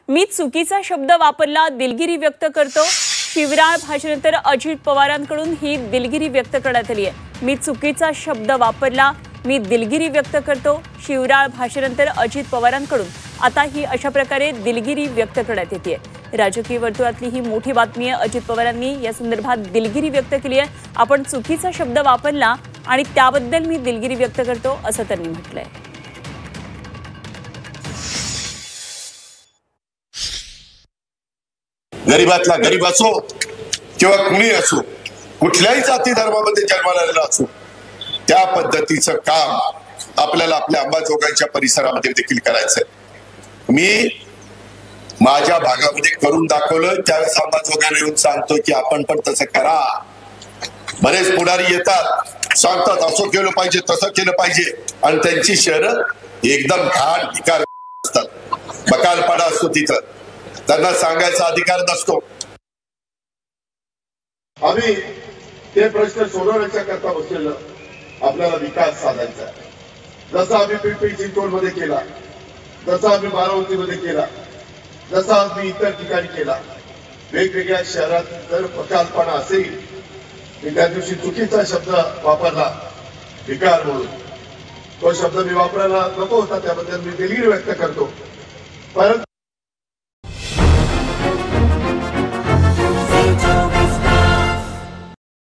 मी चुकीचा शब्द वापरला, दिलगिरी व्यक्त करतो। शिवराळ भाषणानंतर अजित पवारांकडून ही दिलगिरी व्यक्त करण्यात आली आहे। मी चुकीचा शब्द वापरला, मी दिलगिरी व्यक्त करतो। शिवराळ भाषणानंतर अजित पवारांकडून आता ही अशा प्रकारे दिलगिरी व्यक्त करण्यात येते। राजकीय वर्तुळातली ही मोठी बातमी आहे। अजित पवारांनी या संदर्भात दिलगिरी व्यक्त केली आहे। आपण चुकीचा शब्द वापरला आणि त्याबद्दल मी दिलगिरी व्यक्त करतो असं त्यांनी म्हटलंय। गरीबातला गरीब असो किंवा कुणी असो, कुठल्याही जाती धर्मामध्ये जन्माला असो, त्या पद्धतीचं काम आपल्याला आपल्या अंबाजोगाईच्या परिसरामध्ये देखील करायचंय। मी माझ्या भागामध्ये करून दाखवलं, त्यावेळेस अंबाजोगाईला येऊन सांगतोय की आपण पण तसं करा। बरेच पुढारी येतात, सांगतात असं केलं पाहिजे, तसं केलं पाहिजे, आणि त्यांची शहरं एकदम घाण भिकार असतात, बकालपाडा असतो तिथं, त्यांना सांगायचा अधिकार नसतो। आम्ही ते प्रश्न सोडवण्याच्या करता बसलेलं आपल्याला विकास साधायचा आहे। जसा आम्ही पिंपरी चिंचवड मध्ये केला, जसा आम्ही बारामतीमध्ये केला, जसा आम्ही इतर ठिकाणी केला, वेगवेगळ्या शहरात जर बकालपणा असेल, मी त्या दिवशी चुकीचा शब्द वापरला विकार म्हणून, तो शब्द मी वापरायला नको होता, त्याबद्दल मी दिलगिरी व्यक्त करतो। परंतु